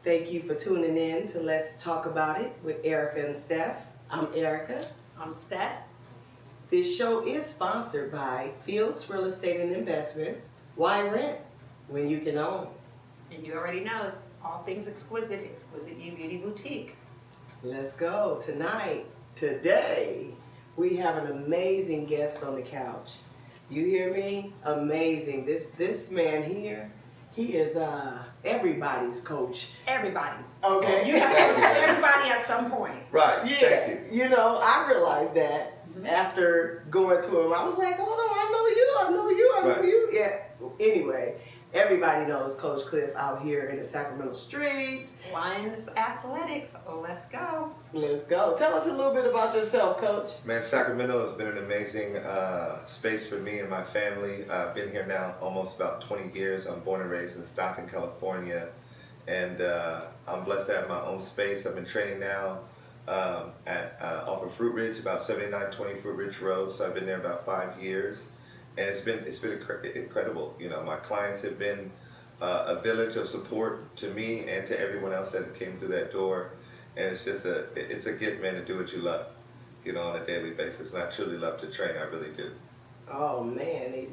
Thank you for tuning in to Let's Talk About It with Erica and Steph. I'm Erica. I'm Steph. This show is sponsored by Fields Real Estate and Investments. Why rent when you can own? And you already know it's all things exquisite, Exquisite You Beauty Boutique. Let's go. Today, we have an amazing guest on the couch. You hear me? Amazing. This man here, he is everybody's coach. Everybody's. Okay. You have to coach everybody at some point. Right. Yeah. Thank you. You know, I realized that after going to him. I was like, hold on, I know Right. you. Yeah. Anyway, everybody knows Coach Cliff out here in the Sacramento streets. Lions Athletics. Let's go. Let's go. Tell us a little bit about yourself, Coach. Man, Sacramento has been an amazing space for me and my family. I've been here now almost about 20 years. I'm born and raised in Stockton, California. And I'm blessed to have my own space. I've been training now off of Fruit Ridge, about 7920 Fruit Ridge Road. So I've been there about 5 years. And it's been incredible. You know, my clients have been a village of support to me and to everyone else that came through that door. And it's just it's a gift, man, to do what you love, you know, on a daily basis. And I truly love to train. I really do. Oh man,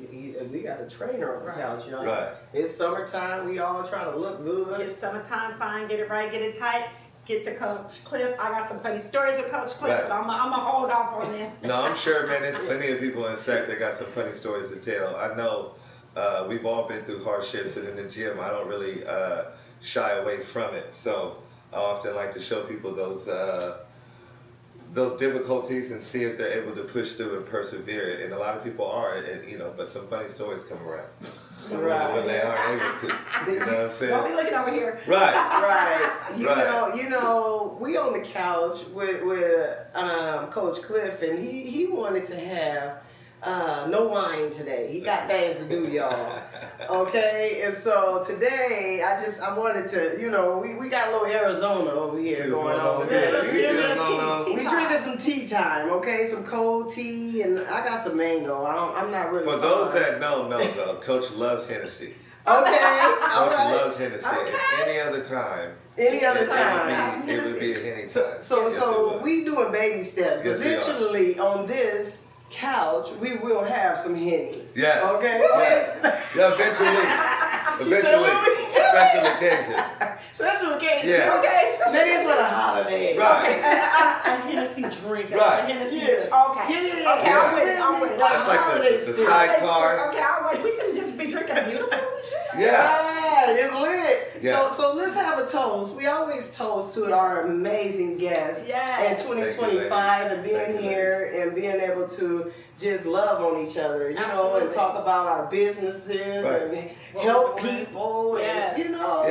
we got a trainer on the couch, you know. Right. It's summertime. We all trying to look good. Get summertime fine, get it right, get it tight. Get to Coach Cliff. I got some funny stories with Coach Cliff, Right. but I'm gonna hold off on them. No, I'm sure, man, there's plenty of people in SAC that got some funny stories to tell. I know we've all been through hardships, and in the gym, I don't really shy away from it. So I often like to show people those difficulties and see if they're able to push through and persevere. And a lot of people are, and, you know, but some funny stories come around when they aren't able to. You know what I'm saying? Don't be looking over here. Right. Right. Right. You know, we on the couch with Coach Cliff, and he wanted to have no wine today. He got things to do, y'all. Okay, and so today I wanted to, you know, we got a little Arizona over here See going what's on. going on. Yeah, Yeah, we see what's going on. we drinking some tea time, okay? Some cold tea, and I got some mango. I'm not really. For those that don't know, though, Coach loves Hennessy. Okay, all Coach right. loves Hennessy. Okay. Any other time, Any other it time. would be a Henny So, time. so, Yes, it so would. we doing baby steps. Yes, we are. Eventually, on this couch, we will have some Henny. Yes. Okay. Yes. Yeah, eventually. Special occasions. Special occasion. Yeah. Okay. Maybe for the holidays. Right. A Hennessy drink. Right. A Hennessy. Yeah. Okay. Yeah. Okay, Yeah. I'm with it. I'm with it. That's like holiday the spirit. sidecar. Okay, I was like, we couldn't just be drinking beautifuls and shit. Yeah. Right, it's lit. Yeah. So let's have a toast. We always toast to our amazing guests Yes. in 2025 and being Thank you, here and being able to just love on each other, you know, and Absolutely. talk about our businesses Right. and What help we're doing. people, Yes. and you know,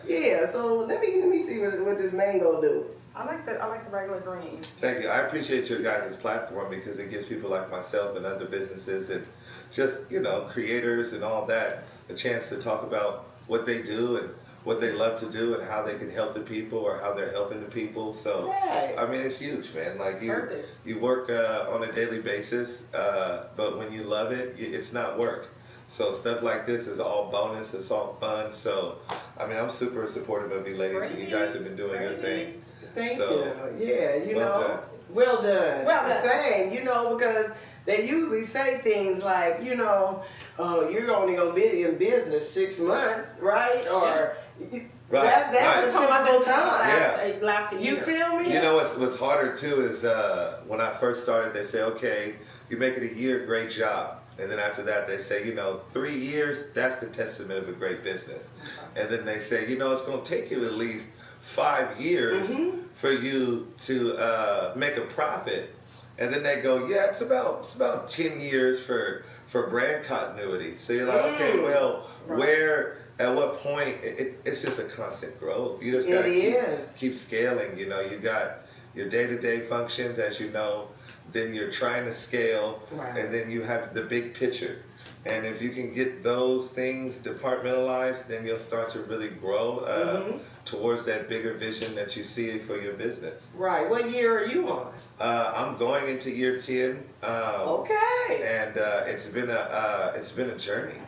Yeah. So let me see what this mango do. I like the regular green. Thank you. I appreciate your guys' platform because it gives people like myself and other businesses and just, you know, creators and all that a chance to talk about what they do and what they love to do and how they can help the people or how they're helping the people. So, Right. I mean, it's huge, man. Like Purpose. you work on a daily basis, but when you love it, it's not work. So stuff like this is all bonus. It's all fun. So, I mean, I'm super supportive of you ladies, and you guys have been doing your thing. Thank So, you. Yeah, you well know, done. well done. Well done. Same, you know, because they usually say things like, you know, you're only gonna be in business 6 months, right? Or Right, that's right. a typical time. Yeah. Last a year. You feel me? You know what's harder too is when I first started, they say, okay, you make it a year, great job. And then after that, they say, you know, 3 years, that's the testament of a great business. And then they say, you know, it's going to take you at least 5 years for you to make a profit. And then they go, yeah, it's about 10 years for brand continuity. So you're like, okay, well, where, at what point, it's just a constant growth. You just got to keep scaling. You know, you got your day-to-day functions, as you know, then you're trying to scale, and then you have the big picture. And if you can get those things departmentalized, then you'll start to really grow towards that bigger vision that you see for your business. Right. What year are you on? I'm going into year 10. Okay. And it's been a journey,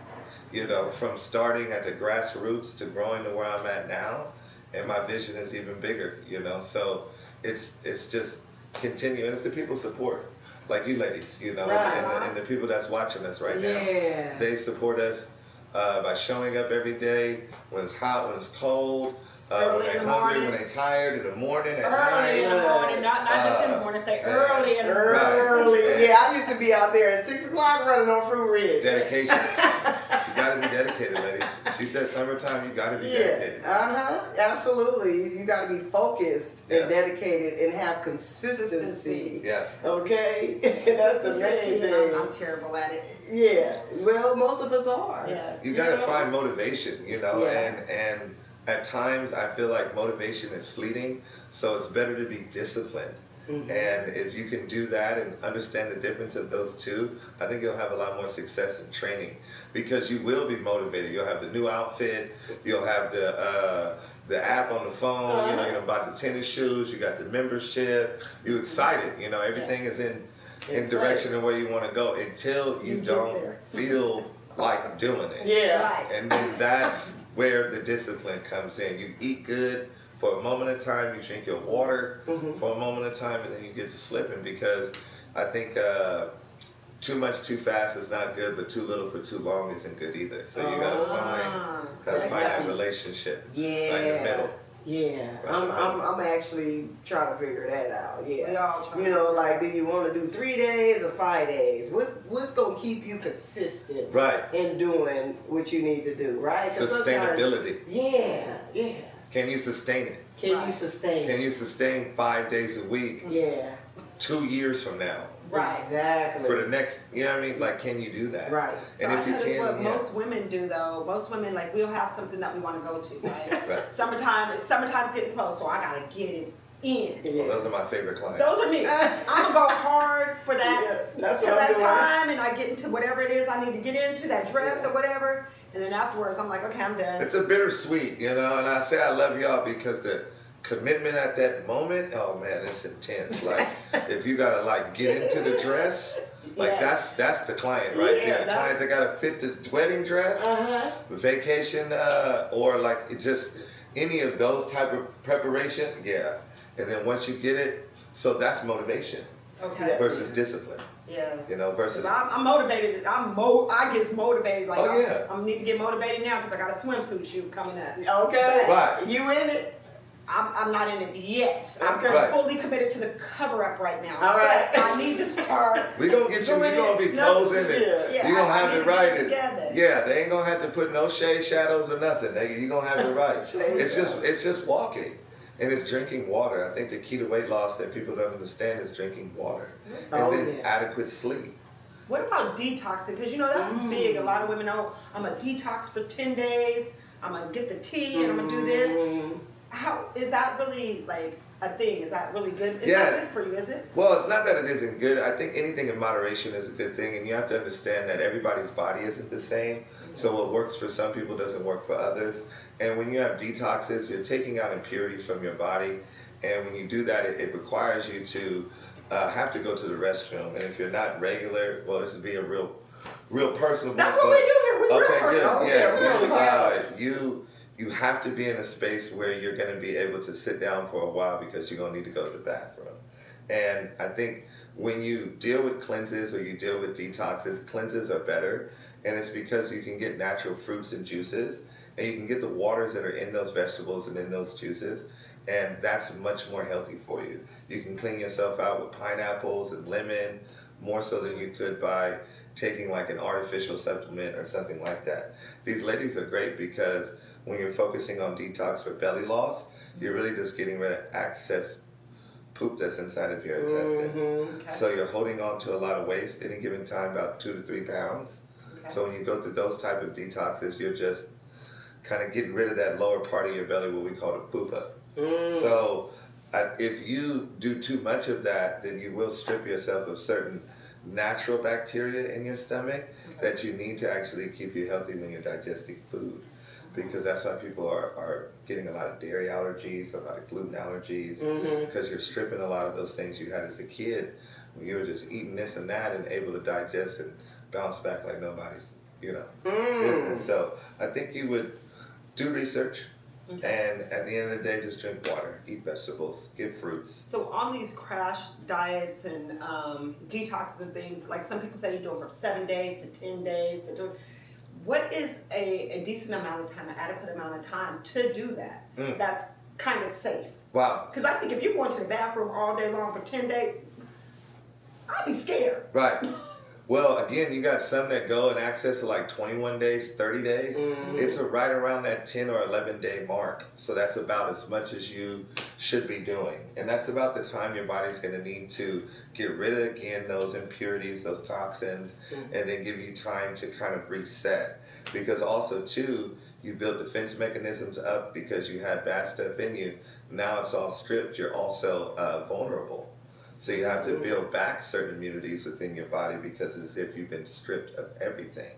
you know, from starting at the grassroots to growing to where I'm at now. and my vision is even bigger, you know. So it's just continue, and it's the people support, like you ladies, you know, and the people that's watching us right now. They support us by showing up every day when it's hot, when it's cold. When they're hungry, when they're tired, in the morning, at night. Early in the morning, not just in the morning, say early in the morning. Early, yeah, I used to be out there at 6 o'clock running on Fruit Ridge. Dedication. You gotta be dedicated, ladies. She said summertime, you gotta be dedicated. Absolutely. You gotta be focused and dedicated and have consistency. Yes. Okay? That's the main thing. I'm terrible at it. Yeah. Well, most of us are. Yes. You gotta find motivation, you know, and at times I feel like motivation is fleeting, so it's better to be disciplined. Mm-hmm. And if you can do that and understand the difference of those two, I think you'll have a lot more success in training, because you will be motivated. You'll have the new outfit, you'll have the app on the phone, you know, about the tennis shoes, you got the membership, you're excited, you know, everything is in direction of where you want to go until you don't feel like doing it. Yeah. Right. And then that's where the discipline comes in. You eat good for a moment of time, you drink your water for a moment of time, and then you get to slipping, because I think too much too fast is not good, but too little for too long isn't good either. So you gotta find that relationship right in the middle. Yeah, I'm actually trying to figure that out. Yeah, We all trying. You know, like, do you want to do 3 days or 5 days? What's gonna keep you consistent? Right. In doing what you need to do, right? Sustainability. Yeah. Can you sustain it? Can you sustain? Can you sustain 5 days a week? Yeah. 2 years from now. Right. Exactly. For the next, you know what I mean? Like, can you do that? Right. So and if you can, what most women do, though. Most women, like, we'll have something that we want to go to, right? Right. Summertime's getting close, so I gotta get it in. Well, those are my favorite clients. Those are me. I'm gonna go hard for that till that time, and I get into whatever it is I need to get into, that dress or whatever, and then afterwards I'm like, okay, I'm done. It's a bittersweet, you know, and I say I love y'all because the commitment at that moment, oh man, it's intense. Like, if you gotta like get into the dress, like that's the client right there. The client that gotta fit the wedding dress, the vacation, or like it just any of those type of preparation, And then once you get it, so that's motivation. Okay. Versus discipline. Yeah. You know, versus I'm motivated. I get motivated. Like, I need to get motivated now because I got a swimsuit shoot coming up. Okay. Right. You in it? I'm not in it yet. I'm fully committed to the cover up right now. All right. But I need to start. We're gonna get you. We're gonna be posing, and you're gonna have it right. Together. They ain't gonna have to put no shade shadows or nothing. You're gonna have it right. It's just walking. And it's drinking water. I think the key to weight loss that people don't understand is drinking water. And then adequate sleep. What about detoxing? Because, you know, that's big. A lot of women know, I'm going to detox for 10 days. I'm going to get the tea and I'm going to do this. How is that really like a thing? Is that really good? It's not good for you, is it? Well, it's not that it isn't good. I think anything in moderation is a good thing. And you have to understand that everybody's body isn't the same. So what works for some people doesn't work for others. And when you have detoxes, you're taking out impurities from your body. And when you do that, it requires you to have to go to the restroom. And if you're not regular, well, this would be a real personal. That's what we do here. We're real personal. Good. You have to be in a space where you're going to be able to sit down for a while because you're going to need to go to the bathroom. And I think when you deal with cleanses or you deal with detoxes, cleanses are better. And it's because you can get natural fruits and juices, and you can get the waters that are in those vegetables and in those juices. And that's much more healthy for you. You can clean yourself out with pineapples and lemon, more so than you could by taking like an artificial supplement or something like that. These ladies are great because when you're focusing on detox for belly loss, you're really just getting rid of excess poop that's inside of your intestines. Okay. So you're holding on to a lot of waste any given time, about 2 to 3 pounds. Okay. So when you go through those type of detoxes, you're just kind of getting rid of that lower part of your belly, what we call the pupa. So if you do too much of that, then you will strip yourself of certain natural bacteria in your stomach that you need to actually keep you healthy when you're digesting food. Because that's why people are getting a lot of dairy allergies, a lot of gluten allergies, because you're stripping a lot of those things you had as a kid when you were just eating this and that and able to digest and bounce back like nobody's, business. So I think you would do research, And at the end of the day, just drink water, eat vegetables, get fruits. So on these crash diets and detoxes and things, like some people say you do them from 7 days to 10 days to do. What is a decent amount of time, an adequate amount of time to do that? That's kind of safe. Wow. Because I think if you're going to the bathroom all day long for 10 days, I'd be scared. Right. Well, again, you got some that go and access to like 21 days, 30 days. It's right around that 10 or 11 day mark. So that's about as much as you should be doing. And that's about the time your body's going to need to get rid of, again, those impurities, those toxins, and then give you time to kind of reset. Because also, too, you build defense mechanisms up because you had bad stuff in you. Now it's all stripped. You're also vulnerable. So you have to build back certain immunities within your body because it's as if you've been stripped of everything.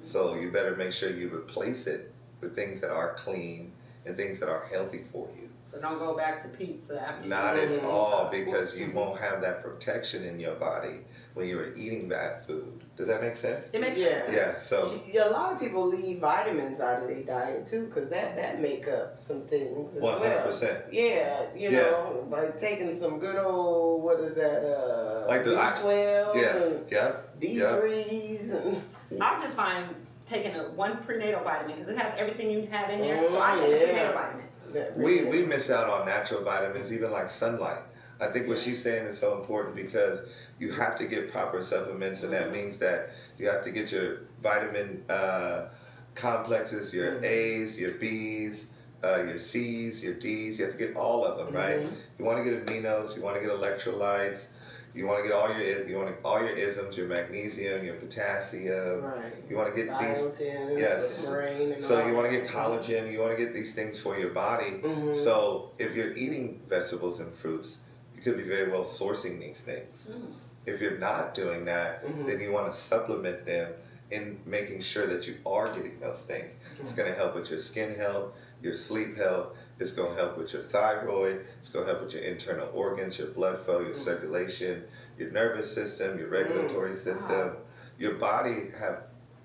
So you better make sure you replace it with things that are clean and things that are healthy for you. So don't go back to pizza after Not at all, because you won't have that protection in your body when you are eating bad food. Does that make sense? It makes sense. Yeah, so a lot of people leave vitamins out of their diet too, because that make up some things as 100%. well. Yeah, you know, like taking some good old, what is that, like the B12 and yep. D3s. And I just find taking one prenatal vitamin, because it has everything you have in there, so I take a prenatal vitamin. We miss out on natural vitamins, even like sunlight. I think what she's saying is so important because you have to get proper supplements, and that means that you have to get your vitamin complexes, your A's, your B's, your C's, your D's. You have to get all of them, right? You want to get aminos, you want to get electrolytes, you want to get all your isms, your magnesium, your potassium. Right. You want to get biotin, yes. So you want to get collagen. You want to get these things for your body. So if you're eating vegetables and fruits, you could be very well sourcing these things. If you're not doing that, then you want to supplement them in making sure that you are getting those things. It's going to help with your skin health, your sleep health. It's going to help with your thyroid. It's going to help with your internal organs, your blood flow, your circulation, your nervous system, your regulatory system. Your body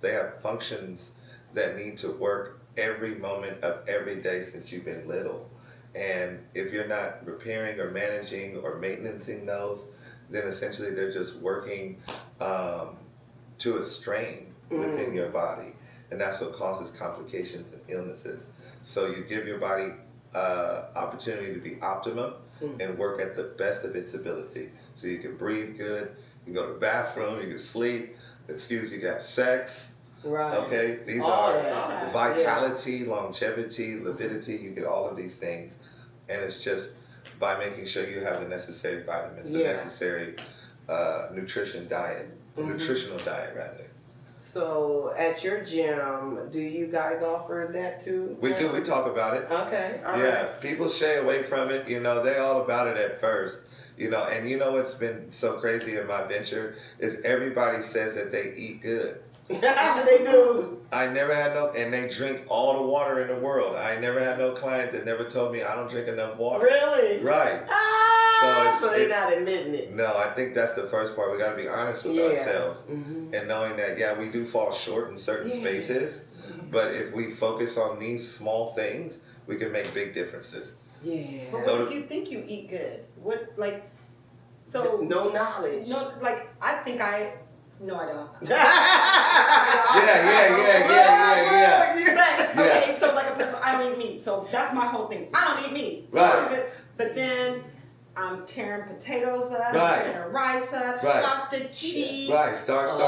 they have functions that need to work every moment of every day since you've been little. And if you're not repairing or managing or maintaining those, then essentially they're just working to a strain within your body. And that's what causes complications and illnesses. So you give your body opportunity to be optimum and work at the best of its ability. So you can breathe good, you can go to the bathroom, you can sleep, you can have sex. Right. Okay? These are vitality, longevity, lividity. You get all of these things. And it's just by making sure you have the necessary vitamins, the necessary nutritional diet rather. So at your gym, do you guys offer that too? We do. We talk about it. Okay. All right. People shy away from it. You know, they all about it at first. You know, and you know what's been so crazy in my venture is everybody says that they eat good. They do. I never had and they drink all the water in the world. I never had no client that never told me I don't drink enough water. Really? Right. So they're not admitting it. No, I think that's the first part. We got to be honest with ourselves and knowing that, we do fall short in certain spaces, but if we focus on these small things, we can make big differences. Yeah. But what if you think you eat good? What, like, so... No knowledge. No, like, I think no, I don't. Yeah. Okay, so like a person, I don't eat meat, so that's my whole thing. I don't eat meat. So I'm good. But then I'm tearing potatoes up, I'm tearing rice up, pasta, cheese. Right, starch, and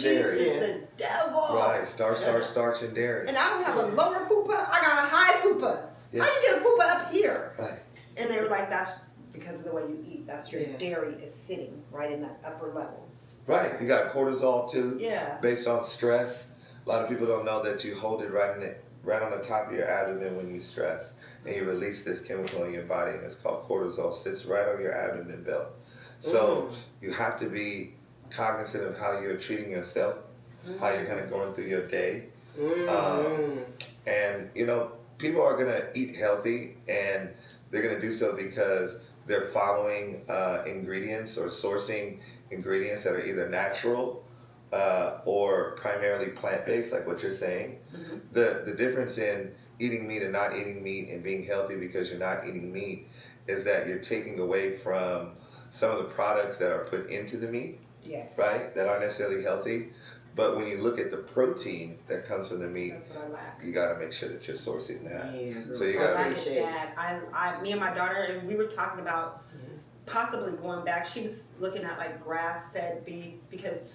dairy. Cheese is the devil. Right, starch, and dairy. And I don't have a lower fupa, I got a high fupa. Yeah. How you get a fupa up here? Right. And they were like, that's because of the way you eat. That's your dairy is sitting right in that upper level. Right, you got cortisol too. Yeah. Based on stress. A lot of people don't know that you hold it right on the top of your abdomen when you stress, and you release this chemical in your body, and it's called cortisol. Sits right on your abdomen belt. So you have to be cognizant of how you're treating yourself, how you're kind of going through your day, and you know, people are gonna eat healthy, and they're gonna do so because they're following ingredients or sourcing ingredients that are either natural or primarily plant-based, like what you're saying. The difference in eating meat and not eating meat and being healthy because you're not eating meat is that you're taking away from some of the products that are put into the meat, Yes. right? That aren't necessarily healthy. But when you look at the protein that comes from the meat, That's what I lack. you got to make sure that you're sourcing that. Yeah, So you I got like to. that. Me and my daughter, and we were talking about possibly going back. She was looking at like grass-fed beef because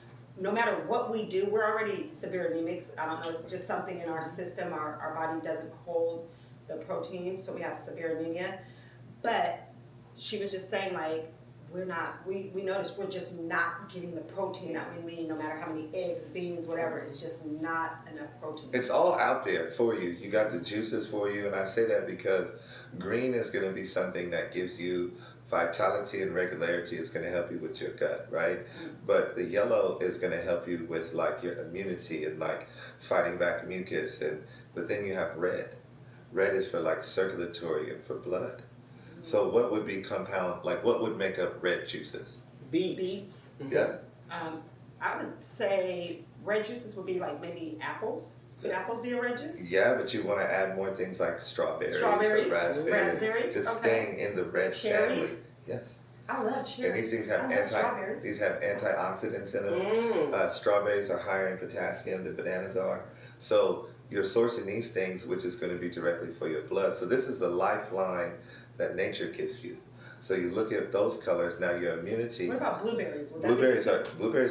no matter what we do, we're already severe anemics. I don't know, it's just something in our system. Our body doesn't hold the protein, so we have severe anemia. But she was just saying like, we noticed we're just not getting the protein that we need, no matter how many eggs, beans, whatever. It's just not enough protein. It's all out there for you. You got the juices for you, and I say that because green is going to be something that gives you vitality and regularity. It's going to help you with your gut, right? But the yellow is going to help you with like your immunity and like fighting back mucus. But then you have red. Red is for like circulatory and for blood. So what would be compound, like what would make up red juices? Beets. Yeah. I would say red juices would be like maybe apples. Could apples be a red juice? Yeah, but you want to add more things like strawberries, Strawberries, or raspberries. Just okay. staying in the red Cherries? family. Yes. I love cherries. And these things have I love strawberries. antioxidants in them. Strawberries are higher in potassium than bananas are. So you're sourcing these things, which is going to be directly for your blood. So this is the lifeline that nature gives you. So you look at those colors, now your immunity. What about blueberries? Blueberries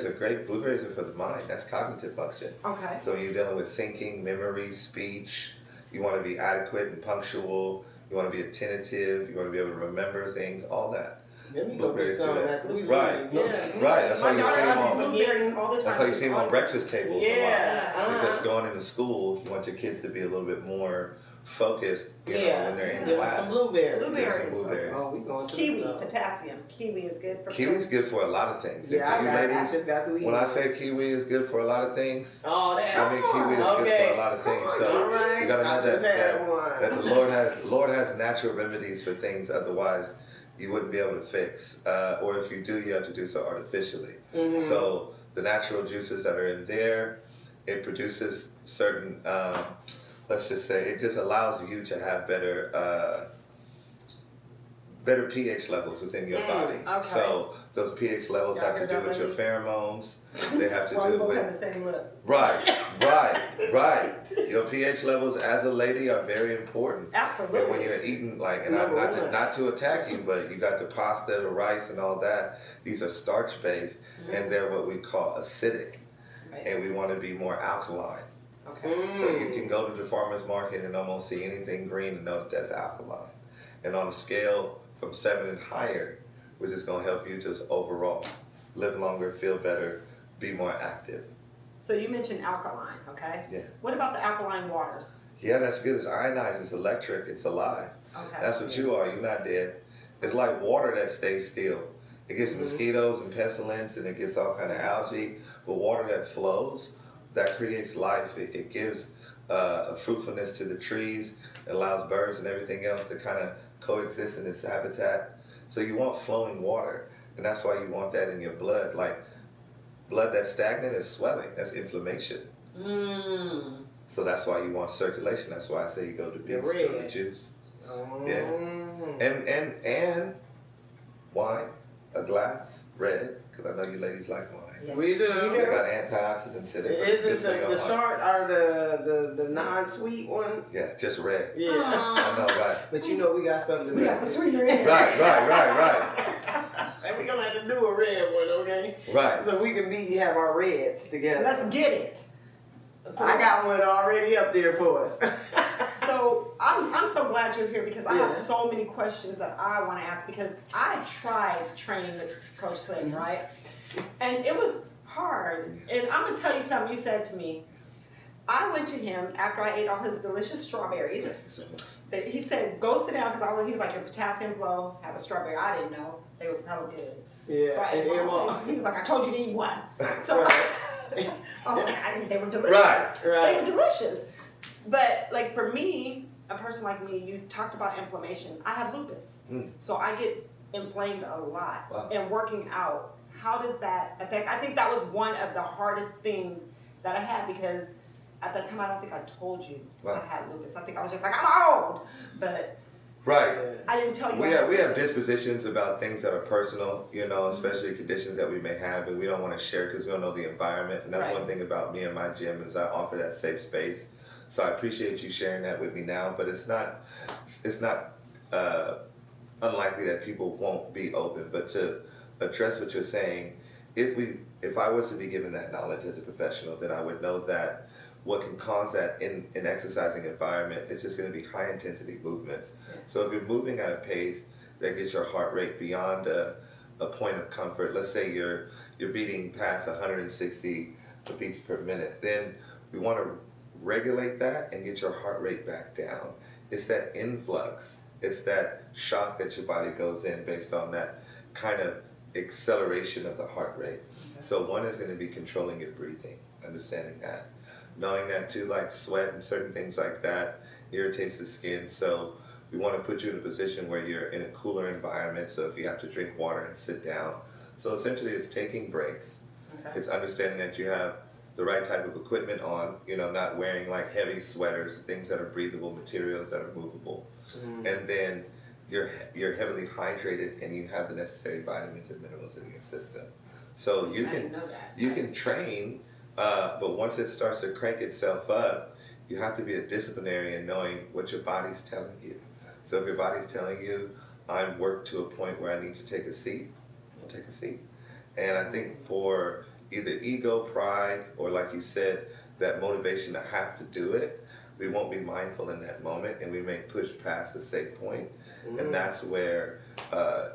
are great. Blueberries are for the mind. That's cognitive function. Okay. So you're dealing with thinking, memory, speech. You want to be adequate and punctual. You want to be attentive. You want to be able to remember things, all that. Blueberries do that. Right. Yeah. Right. That's why you see them on. Blueberries all the time. That's why you see them on breakfast tables a lot. Yeah. Because going into school, you want your kids to be a little bit more focused, you know, when they're in Give class. some blueberries. Give some blueberries. Oh, we going to Kiwi, the stuff. potassium. Kiwi is good for Kiwi's good for a lot of things. Yeah, And for you ladies, just got to eat when I it. say kiwi is good for a lot of things, Oh, that. I mean kiwi is good for a lot of things. So All right. you gotta know I just had one. that the Lord has natural remedies for things otherwise you wouldn't be able to fix. Or if you do, you have to do so artificially. So the natural juices that are in there, it produces certain let's just say it just allows you to have better pH levels within your body. Okay. So those pH levels have to do with your pheromones. They have to do both with have the same look. right. Your pH levels as a lady are very important. Absolutely. And when you're eating like, and not to attack you, but you got the pasta, the rice, and all that. These are starch based, and they're what we call acidic, and we want to be more alkaline. Okay. So you can go to the farmer's market and almost see anything green and know that that's alkaline. And on a scale from 7 and higher, which is going to help you just overall live longer, feel better, be more active. So you mentioned alkaline, okay? Yeah. What about the alkaline waters? Yeah, that's good. It's ionized, it's electric, it's alive. Okay. That's what you are. You're not dead. It's like water that stays still. It gets mosquitoes and pestilence, and it gets all kind of algae. But water that flows, that creates life. It gives a fruitfulness to the trees. It allows birds and everything else to kind of coexist in its habitat. So you want flowing water, and that's why you want that in your blood. Like blood that's stagnant is swelling. That's inflammation. So that's why you want circulation. That's why I say you go to beets, go to juice. Yeah. And wine, a glass, red, because I know you ladies like wine. Yes. We do. They got antioxidants in it. It's Isn't good for your the heart. short or the non-sweet one? Yeah, just red. Yeah. I know, right? But you know we got something. We got the sweeter end. Right. And we gonna have to do a red one, okay? Right. So we can have our reds together. Let's get it. I got one already up there for us. So I'm so glad you're here because I have Yeah. so many questions that I want to ask because I tried training with Coach Cliff, right? And it was hard. And I'm gonna tell you something you said to me. I went to him after I ate all his delicious strawberries. Thank you so much. He said, "Go sit down," because he was like, "Your potassium's low. Have a strawberry." I didn't know they was hella good. Yeah. So I ate one. He was like, "I told you to eat one." So I was like, "They were delicious. Right. They were delicious." But like for me, a person like me, you talked about inflammation. I have lupus, so I get inflamed a lot. Wow. And working out, how does that affect? I think that was one of the hardest things that I had because at that time, I don't think I told you Right. I had lupus. I think I was just like, I'm old. But Right. I didn't tell you. We I had have lupus. dispositions about things that are personal, you know, especially conditions that we may have, and we don't want to share because we don't know the environment. And that's Right. one thing about me and my gym is I offer that safe space. So I appreciate you sharing that with me now. But it's not unlikely that people won't be open. But to address what you're saying, if I was to be given that knowledge as a professional, then I would know that what can cause that in an exercising environment is just going to be high intensity movements. So if you're moving at a pace that gets your heart rate beyond a point of comfort, let's say you're beating past 160 beats per minute, then we want to regulate that and get your heart rate back down. It's that influx, it's that shock that your body goes in based on that kind of acceleration of the heart rate. So one is going to be controlling your breathing, understanding that. Knowing that too, like sweat and certain things like that irritates the skin. So we want to put you in a position where you're in a cooler environment. So if you have to drink water and sit down. So essentially it's taking breaks. Okay. It's understanding that you have the right type of equipment on, you know, not wearing like heavy sweaters, things that are breathable, materials that are movable. And then you're heavily hydrated and you have the necessary vitamins and minerals in your system. So you I didn't know that. you can train, but once it starts to crank itself up, you have to be a disciplinarian knowing what your body's telling you. So if your body's telling you, I'm worked to a point where I need to take a seat, I'll take a seat. And I think for either ego, pride, or like you said, that motivation to have to do it, we won't be mindful in that moment and we may push past the safe point. And that's where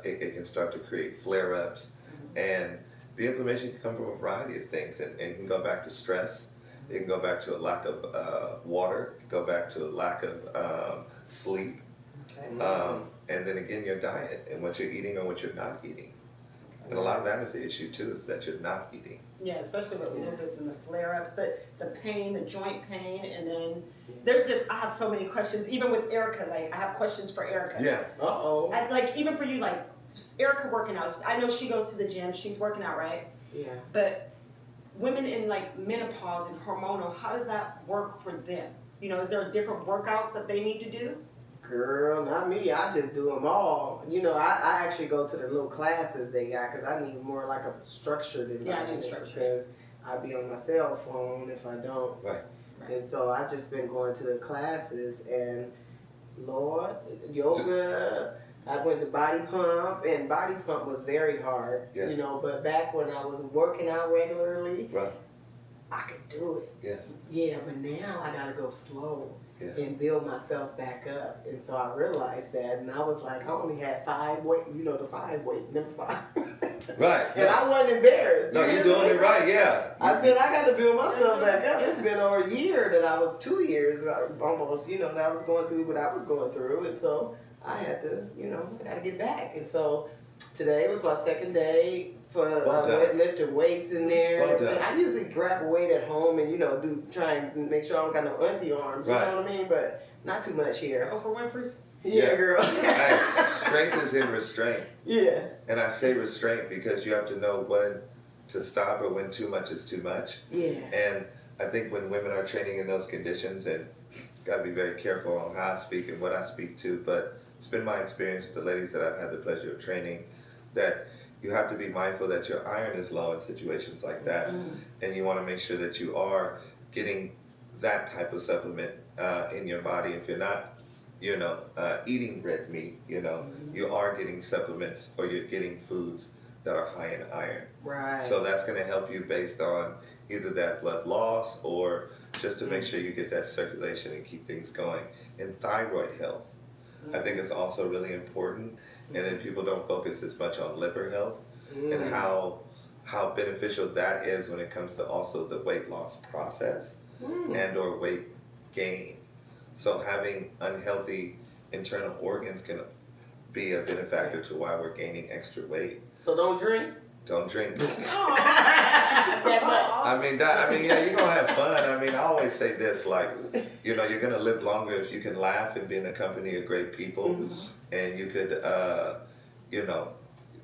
it can start to create flare-ups. And the inflammation can come from a variety of things, and it can go back to stress. It can go back to a lack of water. It can go back to a lack of sleep. And then again, your diet and what you're eating or what you're not eating. And a lot of that is the issue too, is that you're not eating. Yeah, especially with lupus and the flare-ups, but the pain, the joint pain, and then there's just, I have so many questions, even with Erica, like I have questions for Erica. Yeah. Like even for you, like Erica working out, I know she goes to the gym, she's working out, right? Yeah. But women in like menopause and hormonal, how does that work for them? You know, is there different workouts that they need to do? Girl, not me. I just do them all. You know, I actually go to the little classes they got because I need more like a structured environment. Yeah, I need structure. Because I be on my cell phone if I don't. Right. And so I just been going to the classes and Lord, yoga. I went to body pump, and body pump was very hard. Yes. You know, but back when I was working out regularly, Right. I could do it. Yes. Yeah, but now I gotta go slow. Yeah. And build myself back up. And so I realized that, and I was like, I only had 5 weight, you know, the 5 weight, number 5. Right. And I wasn't embarrassed. No, You you're know what doing I it mean? right. Yeah. I said, I got to build myself back up. It's been over a year that I was 2 years almost, you know, that I was going through what I was going through. And so I had to, you know, I got to get back. And so today was my second day for Well done. lifting weights in there. Well And done. I usually grab a weight at home and, you know, try and make sure I don't got no auntie arms. You Right. know what I mean? But not too much here. Oprah Winfrey's? Yeah, girl. Hey, strength is in restraint. Yeah. And I say restraint because you have to know when to stop or when too much is too much. Yeah. And I think when women are training in those conditions, and got to be very careful on how I speak and what I speak to, but it's been my experience with the ladies that I've had the pleasure of training that you have to be mindful that your iron is low in situations like that. And you want to make sure that you are getting that type of supplement in your body. If you're not, you know, eating red meat, you know, you are getting supplements or you're getting foods that are high in iron. Right. So that's going to help you based on either that blood loss or just to make sure you get that circulation and keep things going. And thyroid health, I think is also really important. And then people don't focus as much on liver health and how beneficial that is when it comes to also the weight loss process and or weight gain. So having unhealthy internal organs can be a benefactor to why we're gaining extra weight. So don't drink? Don't drink. That much. I mean, yeah, you're gonna have fun. I mean, I always say this, like, you know, you're gonna live longer if you can laugh and be in the company of great people, and you could, you know,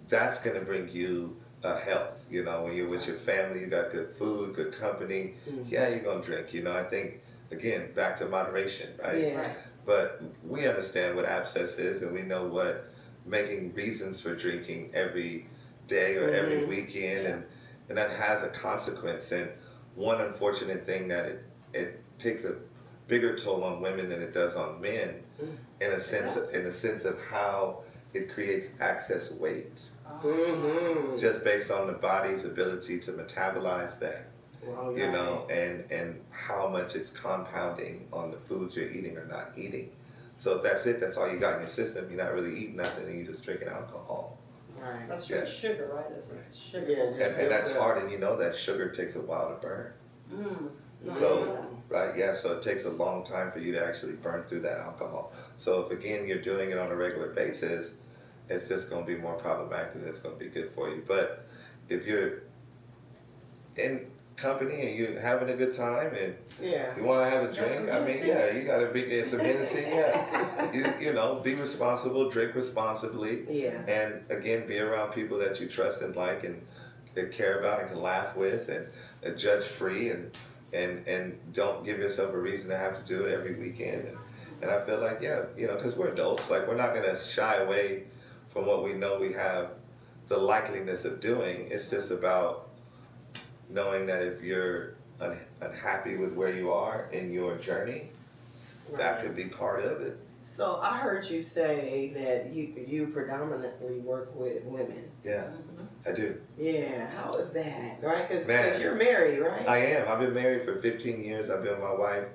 that's gonna bring you health. You know, when you're with your family, you got good food, good company. Yeah, you're gonna drink. You know, I think again back to moderation, right? Yeah. Right. But we understand what abscess is, and we know what making reasons for drinking every day or every weekend, and that has a consequence. And one unfortunate thing that it takes a bigger toll on women than it does on men, in a sense of how it creates excess weight, just based on the body's ability to metabolize that. Well, You know, and how much it's compounding on the foods you're eating or not eating. So if that's it, that's all you got in your system, you're not really eating nothing and you're just drinking alcohol. Right. That's straight sugar, right? That's just sugar. Yeah, And that's hard, and you know that sugar takes a while to burn. So, right, yeah, so it takes a long time for you to actually burn through that alcohol. So if again you're doing it on a regular basis, it's just going to be more problematic than it's going to be good for you. But if you're in company and you're having a good time and you want to have a drink, I mean, yeah, you got to be some Hennessy, yeah. You know, be responsible, drink responsibly, and again, be around people that you trust and like and care about and can laugh with and judge free and don't give yourself a reason to have to do it every weekend. And I feel like, yeah, you know, because we're adults, like we're not going to shy away from what we know we have the likeliness of doing. It's just about knowing that if you're unhappy with where you are in your journey, that could be part of it. So I heard you say that you predominantly work with women. Yeah, I do. Yeah, how is that? Right, because Man, you're married, right? I am. I've been married for 15 years. I've been with my wife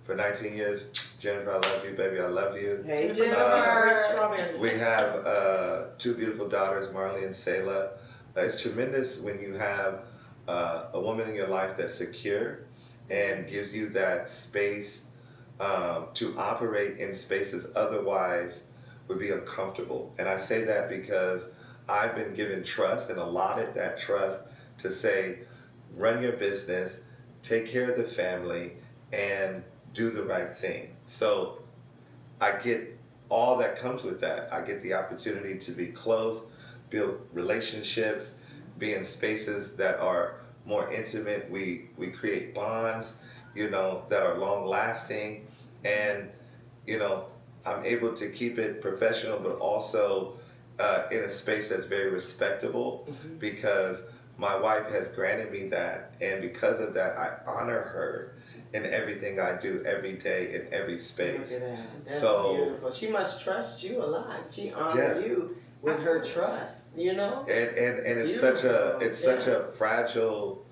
for 19 years. Jennifer, I love you, baby. I love you. Hey, Jennifer. We have 2 beautiful daughters, Marley and Selah. It's tremendous when you have a woman in your life that's secure and gives you that space to operate in spaces otherwise would be uncomfortable. And I say that because I've been given trust and allotted that trust to say, run your business, take care of the family, and do the right thing. So I get all that comes with that. I get the opportunity to be close, build relationships, be in spaces that are more intimate. We create bonds, you know, that are long lasting. And, you know, I'm able to keep it professional, but also in a space that's very respectable because my wife has granted me that. And because of that, I honor her in everything I do every day in every space. Look at that. That's so beautiful. She must trust you a lot. She honors you with her trust, you know? And it's such a fragile,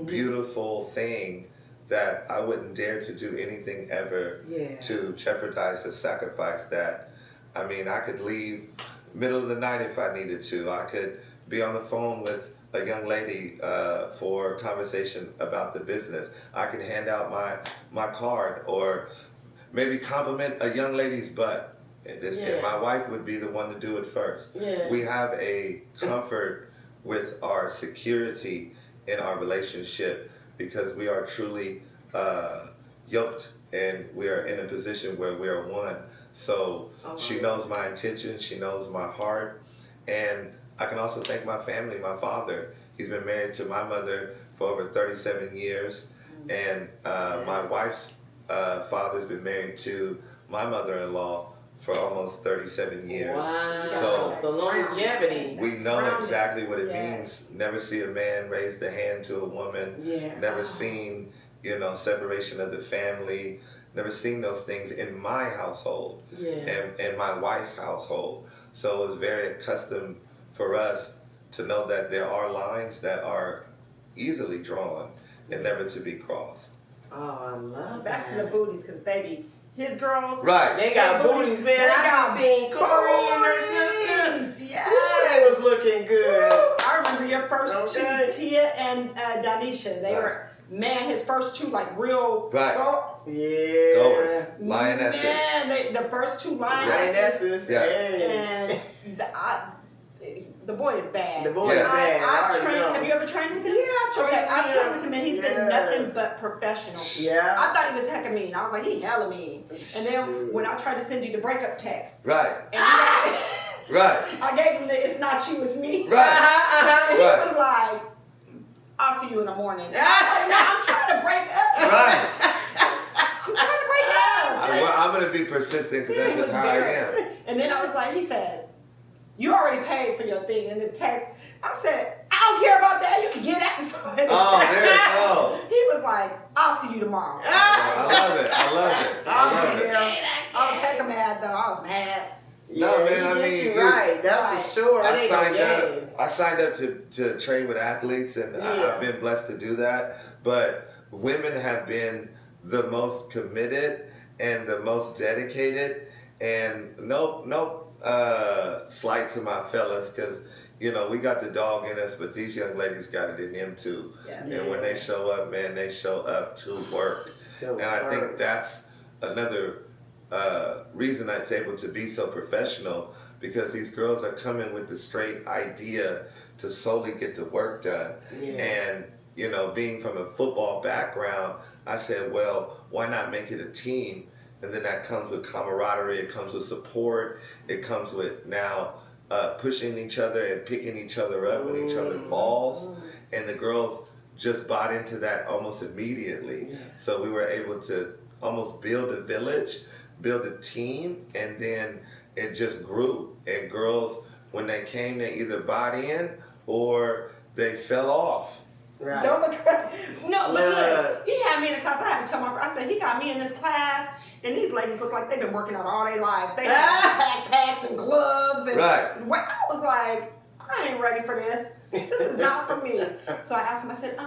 beautiful thing that I wouldn't dare to do anything ever to jeopardize or sacrifice that. I mean, I could leave middle of the night if I needed to. I could be on the phone with a young lady for a conversation about the business. I could hand out my card or maybe compliment a young lady's butt. And my wife would be the one to do it first. We have a comfort with our security in our relationship because we are truly yoked and we are in a position where we are one. So she knows my intentions, she knows my heart, and I can also thank my family, my father. He's been married to my mother for over 37 years, and my wife's father's been married to my mother-in-law for almost 37 years. Wow. So longevity. We know exactly what it means. Never see a man raise the hand to a woman. Never seen, you know, separation of the family. Never seen those things in my household and my wife's household. So it was very accustomed for us to know that there are lines that are easily drawn and never to be crossed. Oh, I love Back that. to the booties, because baby, his girls, They got booties, man. I seen Corey and her sister. Yeah, they was looking good. I remember your first two, Tia and Danisha. They were, man, his first two like real goers, lionesses. Man, the first two lionesses. And the boy is bad. The boy is bad. I've trained. Have you ever trained with him? Yeah, I've trained with him, and he's been nothing but professional. Yeah. I thought he was hecka mean. I was like, he hella mean. And then when I tried to send you the breakup text, and Right. I gave him the "it's not you, it's me." Right. And he Right. was like, "I'll see you in the morning." And I'm like, "No, I'm trying to break up." Right. I'm trying to break up. Well, I'm gonna be persistent because that's just how I am. And then I was like, he said, "You already paid for your thing." And the text, I said, "I don't care about that. You can give that to somebody." Oh, there you go. He was like, "I'll see you tomorrow." I love it. I love it. I love it. I was hecka mad though. I was mad. No, man, he I get mean, you you- right. That's Right. for sure. It I ain't no signed games. up. I signed up to train with athletes, and Yeah. I've been blessed to do that. But women have been the most committed and the most dedicated. And no slight to my fellas, because we got the dog in us, but these young ladies got it in them too. Yes. And when they show up, man, they show up to work. And I think that's another reason it's able to be so professional, because these girls are coming with the straight idea to solely get the work done. Yeah. And being from a football background, I said, well, why not make it a team? And then that comes with camaraderie, it comes with support, it comes with now pushing each other and picking each other up when each other falls. And the girls just bought into that almost immediately. Yeah. So we were able to almost build a village, build a team, and then it just grew. And girls, when they came, they either bought in or they fell off. Right. Don't look. No, but Yeah. look, he had me in a class. I had to tell my friend. I said, he got me in this class, and these ladies look like they've been working out all their lives. They have backpacks and gloves, and Right. I was like, I ain't ready for this. This is not for me. So I asked him. I said,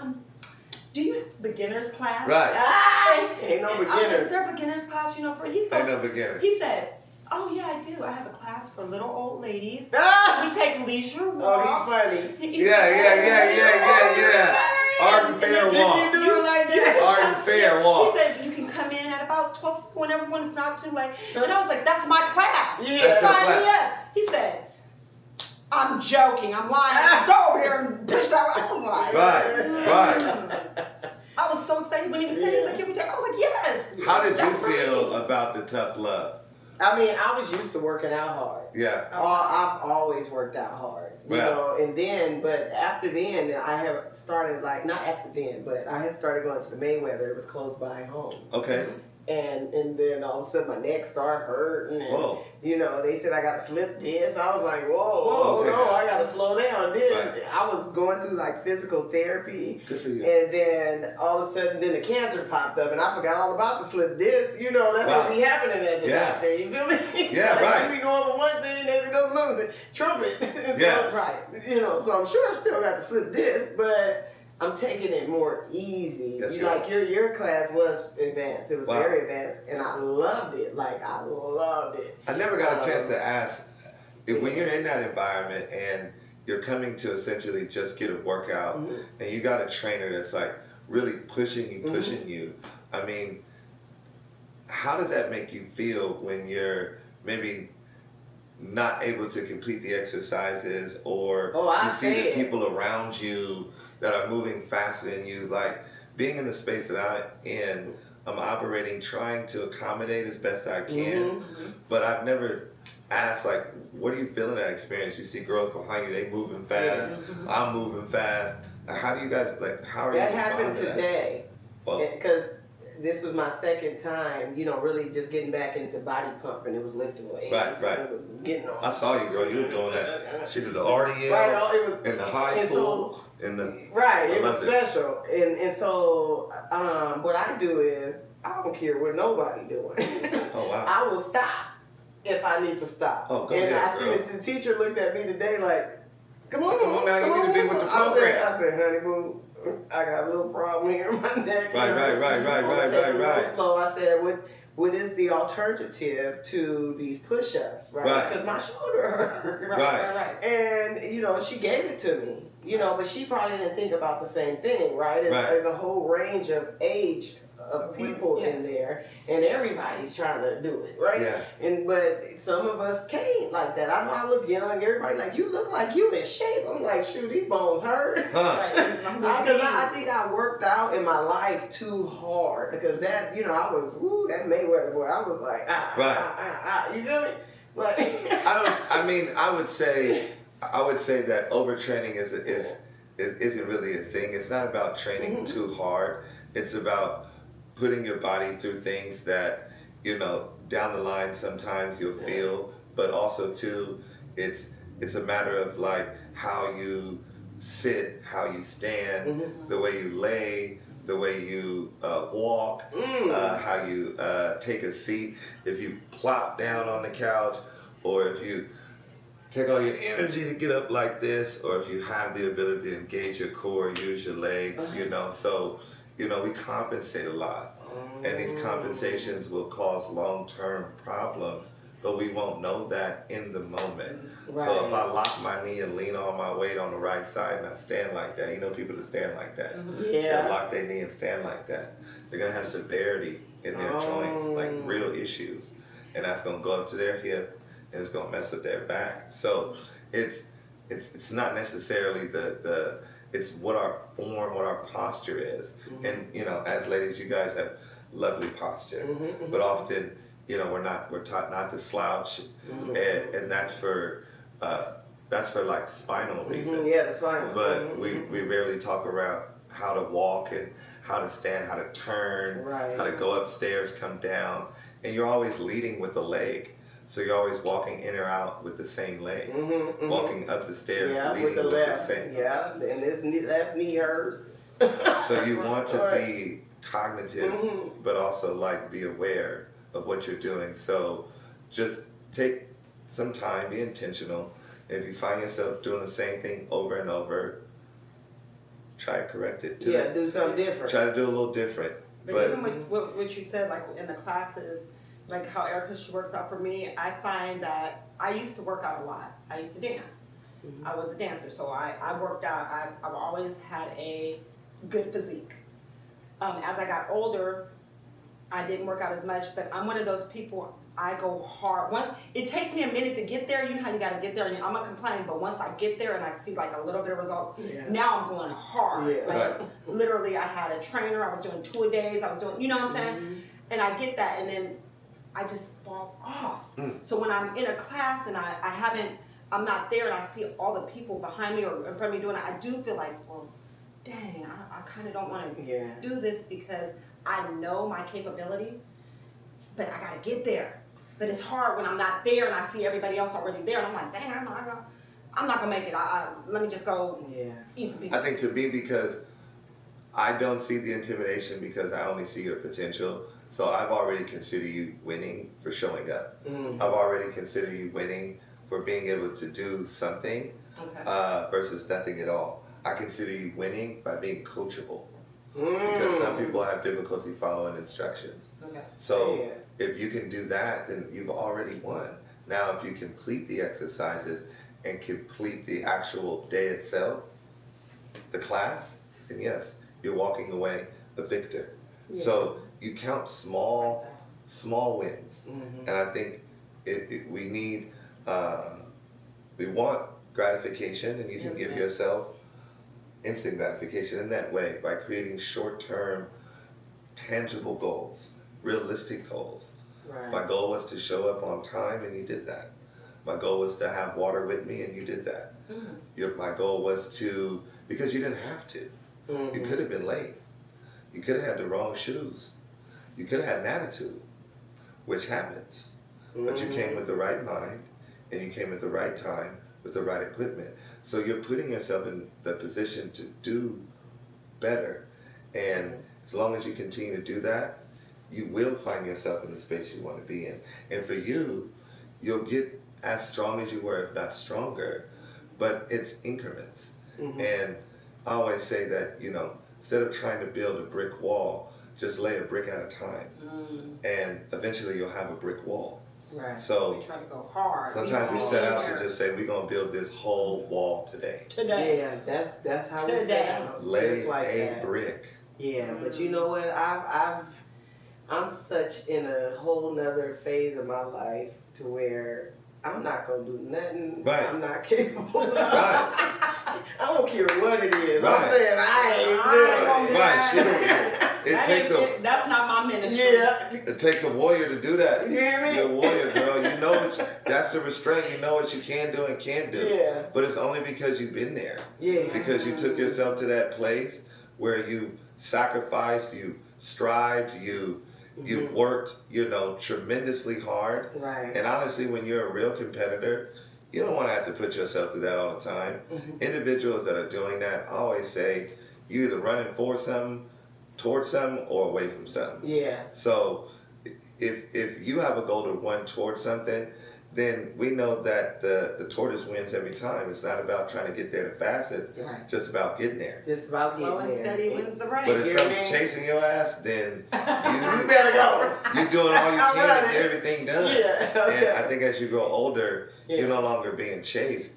do you have beginners class? Right. Ain't no And I was like, beginners. is there a beginners class? For he's Ain't no beginner. He said, oh yeah, I do. I have a class for little old ladies. Ah! We take leisure Oh, walks. he's funny. Yeah. Art and fair Did you walk. do it like that? Art and fair walk. He said you can come in at about 12 whenever when it's not too late. And I was like, that's my class. Yeah. That's your Sign class. me up. He said, I'm joking. I'm lying. Go over there and push that. I was like, Right. I was so excited when he was saying, he's like, I was like, yes. How did you That's feel right. about the tough love? I mean, I was used to working out hard. Yeah. I've always worked out hard, and then, but after then, I have started not after then, but I had started going to the Mayweather. It was close by home, Okay. and then all of a sudden my neck started hurting, and Whoa. they said I got to slip disc. I was like, whoa, Okay. no, I got to slow down. Then Right. I was going through physical therapy. Good for you. And then all of a sudden, then the cancer popped up, and I forgot all about the slip disc. That's Wow. what be happening at the Yeah. doctor. You feel me? Yeah, right. You be going for one thing, then it goes another thing. Trumpet. Yeah. Right. So I'm sure I still got the slip disc, but I'm taking it more easy. That's Your class was advanced. It was Wow. very advanced, and I loved it. I loved it. I never got a chance to ask, when you're in that environment and you're coming to essentially just get a workout, and you got a trainer that's really pushing you. I mean, how does that make you feel when you're maybe not able to complete the exercises, or you see the people around you that are moving faster than you? Being in the space that I'm in, I'm operating, trying to accommodate as best I can, but I've never asked, what do you feel in that experience? You see girls behind you, they moving fast, I'm moving fast. How do you guys, how are you That responding happened to that? today. Well, Because this was my second time, really just getting back into body pumping. It was lifting weights. Right. It was getting on. I saw you, girl. You were doing that. She did the RDL Right, it was, and the high and pull and the. right, I it was loved it. special. And so what I do is, I don't care what nobody doing. Oh wow. I will stop if I need to stop. Oh, go and ahead, I girl. see the teacher looked at me today come on, Come on now, you need to be with the I program. said, honey boo, I got a little problem here in my neck. Right. I'm gonna take it a little slow. I said, what is the alternative to these push-ups, right? Right. Because my shoulder hurt. Right. And, she gave it to me, but she probably didn't think about the same thing, right? Right. There's a whole range of age of people Yeah. in there, and everybody's trying to do it, right? Yeah. But some of us can't like that. I know I look young. Everybody you look like you in shape. I'm like, shoot, these bones hurt. Huh. Because I think I worked out in my life too hard. Because that, I was, that Mayweather boy. I was like, Right. you feel me? But I I mean, I would say that overtraining isn't really a thing. It's not about training too hard. It's about putting your body through things that, down the line sometimes you'll feel, but also too, it's a matter of like how you sit, how you stand, the way you lay, the way you walk, how you take a seat. If you plop down on the couch, or if you take all your energy to get up like this, or if you have the ability to engage your core, use your legs, So, we compensate a lot. And these compensations will cause long-term problems, but we won't know that in the moment. Right. So if I lock my knee and lean all my weight on the right side and I stand like that, people that stand like that, they lock their knee and stand like that, they're gonna have severity in their joints, like real issues, and that's gonna go up to their hip and it's gonna mess with their back. So it's not necessarily it's what our form, what our posture is, and as ladies, you guys have lovely posture, but often. We're taught not to slouch, and that's for like spinal reasons. Yeah, the spinal. But we rarely talk around how to walk and how to stand, how to turn, how to go upstairs, come down, and you're always leading with a leg. So you're always walking in or out with the same leg, walking up the stairs, leading with the same. Yeah, and this left knee hurt. So you want to be cognitive, but also like be aware of what you're doing. So just take some time, be intentional. And if you find yourself doing the same thing over and over, try to correct it. Do something different. Try to do a little different. But even with what you said, like in the classes, like how Erica, she works out for me, I find that I used to work out a lot. I used to dance. I was a dancer, so I worked out. I've always had a good physique. As I got older, I didn't work out as much, but I'm one of those people, I go hard. Once it takes me a minute to get there, you know how you gotta get there, and I'm not complaining, but once I get there and I see like a little bit of result, now I'm going hard. Literally, I had a trainer, I was doing 2 a days, I was doing, you know what I'm saying? And I get that, and then I just fall off. So when I'm in a class and I'm not there, and I see all the people behind me or in front of me doing it, I do feel like, well, dang, I kind of don't want to do this because I know my capability, but I gotta get there. But it's hard when I'm not there and I see everybody else already there, and I'm like, dang, I'm not gonna make it. Let me just go eat some pizza. I think to me, because I don't see the intimidation because I only see your potential. So I've already considered you winning for showing up. I've already considered you winning for being able to do something versus nothing at all. I consider you winning by being coachable. Because some people have difficulty following instructions. So if you can do that, then you've already won. Now, if you complete the exercises and complete the actual day itself, the class, then yes, you're walking away a victor. So you count small wins. And I think we want gratification, and you can give yourself instant gratification in that way by creating short-term, tangible goals, realistic goals. My goal was to show up on time, and you did that. My goal was to have water with me, and you did that. My goal was to, because you didn't have to. You could have been late. You could have had the wrong shoes. You could have had an attitude, which happens. But you came with the right mind, and you came at the right time with the right equipment. So you're putting yourself in the position to do better. And as long as you continue to do that, you will find yourself in the space you want to be in. And for you, you'll get as strong as you were, if not stronger, but it's increments. And I always say that, instead of trying to build a brick wall, just lay a brick at a time. And eventually you'll have a brick wall. So we try to go hard. Sometimes we set out to just say, we're going to build this whole wall today. Yeah, that's how we set out. Lay like a brick. Yeah, but you know what? I'm such in a whole nother phase of my life to where I'm not gonna do nothing. Right. I'm not capable. Right. I don't care what it is. Right. I'm saying I ain't gonna be doing Right. She that. don't, That's not my ministry. Yeah. it takes a warrior to do that. You hear me? You're a warrior, girl. You know that's the restraint. You know what you can do and can't do. Yeah. But it's only because you've been there. Yeah. Because you took yourself to that place where you sacrificed, you strived, you worked, tremendously hard. Right. And honestly, when you're a real competitor, you don't want to have to put yourself through that all the time. Individuals that are doing that always say, you're either running for something, towards something, or away from something. Yeah. So if you have a goal to run towards something, then we know that the tortoise wins every time. It's not about trying to get there the fastest, Right. just about getting there. Just about Slow getting and there. steady wins the race. But if You something's know? chasing your ass, then You better go. you're doing all you I'm can to running. get everything done. Yeah. Okay. And I think as you grow older, Yeah. you're no longer being chased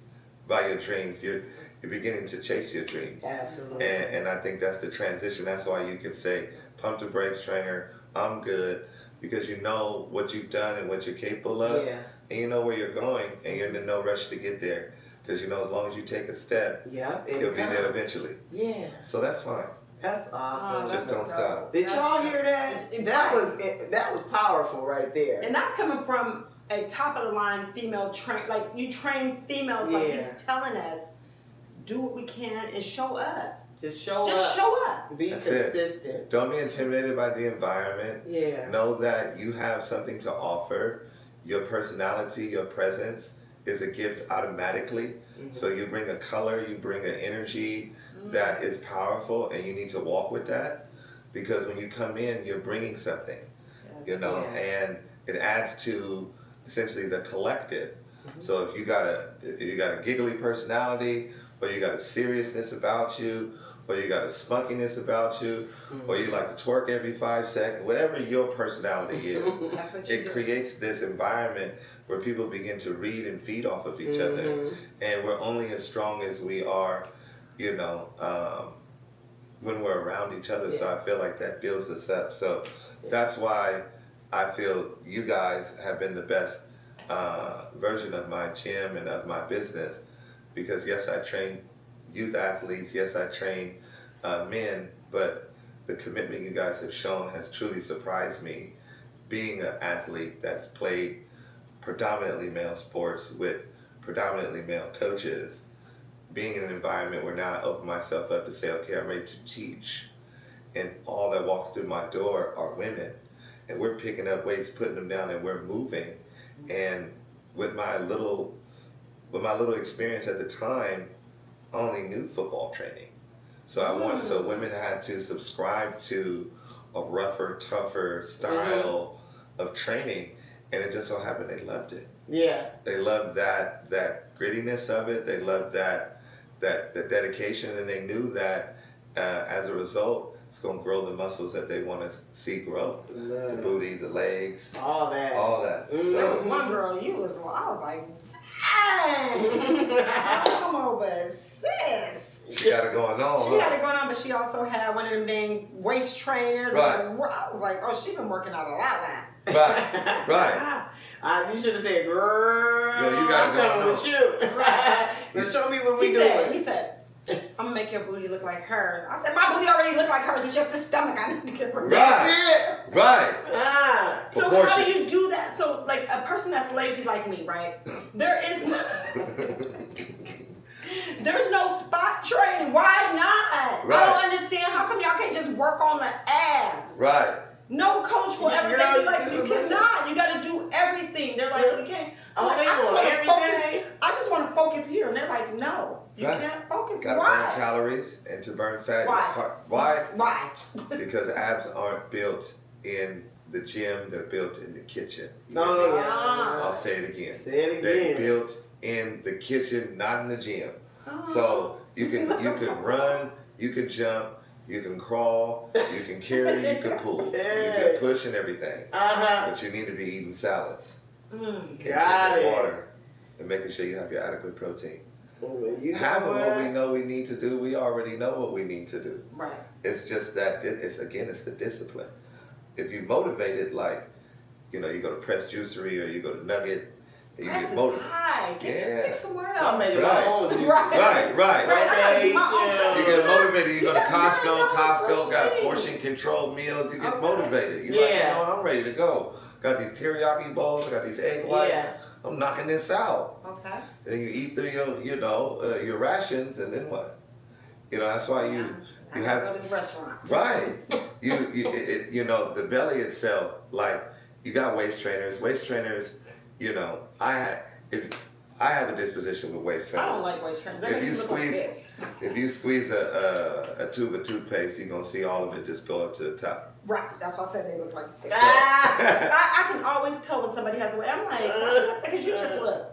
by your dreams. You're beginning to chase your dreams. Absolutely. And I think that's the transition. That's why you could say, pump the brakes, trainer, I'm good. Because you know what you've done and what you're capable of. Yeah. And you know where you're going. And you're in no rush to get there. Because you know as long as you take a step, Yep. you'll be there eventually. Yeah. So that's fine. That's awesome. Just don't stop. Did y'all hear that? That was powerful right there. And that's coming from a top of the line female train. Like you train females, like he's telling us, do what we can and show up. Just show up. Just show up. Be That's it. consistent. Don't be intimidated by the environment. Yeah. Know that you have something to offer. Your personality, your presence is a gift automatically. So you bring a color, you bring an energy that is powerful, and you need to walk with that. Because when you come in, you're bringing something, and it adds to essentially the collective. So if you got a giggly personality, or you got a seriousness about you, or you got a spunkiness about you, or you like to twerk every 5 seconds, whatever your personality is, That's what you it do. creates this environment where people begin to read and feed off of each other. And we're only as strong as we are, when we're around each other. So I feel like that builds us up. So that's why I feel you guys have been the best version of my gym and of my business. Because yes, I train youth athletes. Yes, I train men. But the commitment you guys have shown has truly surprised me. Being an athlete that's played predominantly male sports with predominantly male coaches, being in an environment where now I open myself up to say, okay, I'm ready to teach. And all that walks through my door are women. And we're picking up weights, putting them down, and we're moving. And with my little experience at the time, I only knew football training. So women had to subscribe to a rougher, tougher style of training, and it just so happened they loved it. Yeah. They loved that grittiness of it. They loved that dedication, and they knew that as a result, it's going to grow the muscles that they want to see grow. The booty, the legs, all that. There was one girl, I was like, dang, come over, sis. She got it going on. She had it going on, but she also had one of them dang waist trainers. Right. And I was like, oh, she been working out a lot now. Right. You should have said, girl, Yo, you got it going I'm coming with you. Now show me what we doing. He said, I'm gonna make your booty look like hers. I said, my booty already look like hers. It's just the stomach I need to get rid of. Right. Right. So Proportion. how do you do that? So like a person that's lazy like me, right? There's no spot training. Why not? Right. I don't understand. How come y'all can't just work on the abs? Right. No coach will ever Girl, be like, you you cannot. You got to do everything. They're like, you can't. I'm Oh, like, they I just want want to everything? focus. I just want to focus here. And they're like, no, you Right. can't focus. Gotta Why? burn calories, and to burn fat. Why? Why? Why? Because abs aren't built in the gym, they're built in the kitchen. You No, hear me? yeah. I'll say it again. Say it They're again. built in the kitchen, not in the gym. Oh. So you can run, you can jump, you can crawl, you can carry, you can pull, you can push and everything. But you need to be eating salads and Got drinking it. water and making sure you have your adequate protein. You know Having what what? we know we need to do, we already know what we need to do. Right. It's just that it's the discipline. If you motivated, like, you go to Press Juicery or you go to Nugget, You Price get is motivated. high. Can you pick somewhere else? I made Right. my own. Right. Right, I do my own Yeah. You get motivated. You go to Yeah, Costco. Costco got $9 portion controlled meals. You get Okay. motivated. You're like, you Yeah. know what? I'm ready to go. Got these teriyaki bowls. I got these egg whites. Yeah. I'm knocking this out. Okay. And then you eat through your rations, and then what? That's why you I have go to the restaurant. right. The belly itself. Like you got waist trainers. Waist trainers. I have a disposition with waist trainers. I don't like waist trainers. If you squeeze a tube of toothpaste, you're gonna see all of it just go up to the top. Right, that's why I said they look like this. So- I can always tell when somebody has a way. I'm like, because you just look.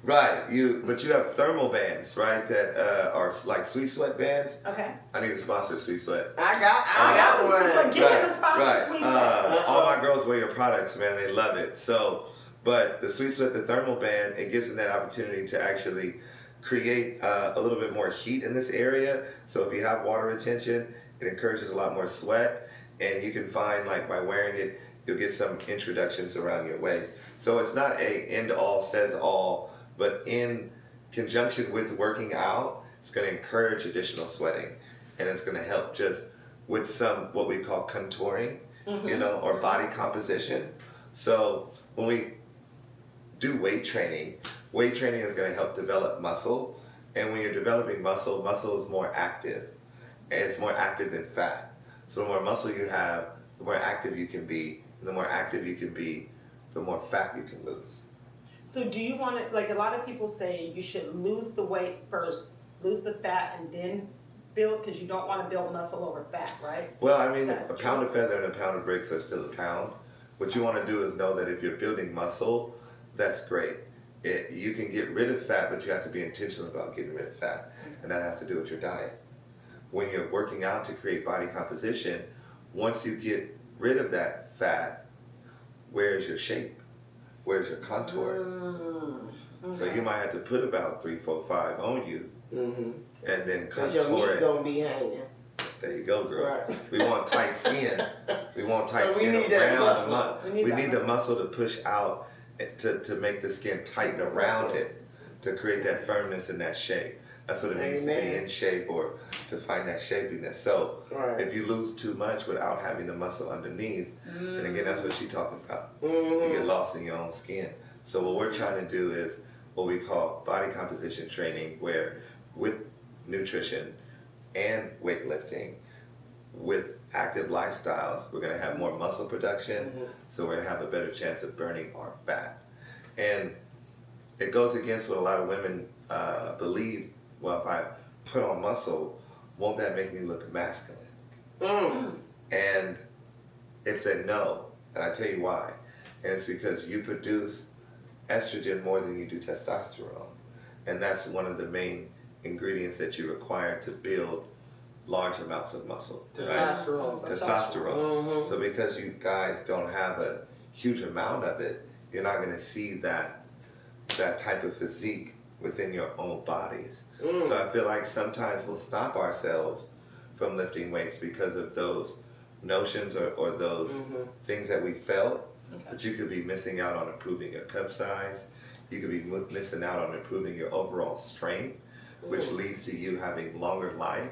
Right, but you have thermal bands, right? That are like Sweet Sweat bands. Okay. I need to sponsor Sweet Sweat. I I got got some one. Sweet Sweat. Give him a sponsor, Sweet Sweat. All my girls wear your products, man. They love it. So, but the Sweet Sweat, the thermal band, it gives them that opportunity to actually create a little bit more heat in this area. So if you have water retention, it encourages a lot more sweat. And you can find, like, by wearing it, you'll get some introductions around your waist. So it's not a end all, says all, but in conjunction with working out, it's going to encourage additional sweating. And it's going to help just with some, what we call contouring, or body composition. So when we do weight training is going to help develop muscle. And when you're developing muscle is more active. And it's more active than fat. So the more muscle you have, the more active you can be. And the more active you can be, the more fat you can lose. So do you want to, like a lot of people say, you should lose the weight first, lose the fat, and then build, because you don't want to build muscle over fat, right? Well, I mean, Is that a pound of feather and a pound of bricks are still a pound. What you want to do is know that if you're building muscle, that's great. You can get rid of fat, but you have to be intentional about getting rid of fat. And that has to do with your diet. When you're working out to create body composition, once you get rid of that fat, where's your shape? Where's your contour? So you might have to put about 3, 4, 5 on you, and then Cause your contour meat it. gonna be hanging. There you go, girl. Right. We want tight skin. We want tight So we skin need that around the muscle. muscle. We need We that need the muscle to push out to make the skin tighten around it, to create that firmness and that shape. That's what it means to be Amen. in shape, or to find that shapiness. So Right. if you lose too much without having the muscle underneath, and again, that's what she's talking about. You Mm-hmm. get lost in your own skin. So what we're trying to do is what we call body composition training, where with nutrition and weightlifting, with active lifestyles, we're going to have more muscle production, so we're going to have a better chance of burning our fat. And it goes against what a lot of women believe. Well, if I put on muscle, won't that make me look masculine? And it said no, and I tell you why. And it's because you produce estrogen more than you do testosterone. And that's one of the main ingredients that you require to build large amounts of muscle. Right? Testosterone. Testosterone. So because you guys don't have a huge amount of it, you're not going to see that type of physique within your own bodies. So I feel like sometimes we'll stop ourselves from lifting weights because of those notions or those things that we felt. But you could be missing out on improving your cup size. You could be missing out on improving your overall strength, which leads to you having longer life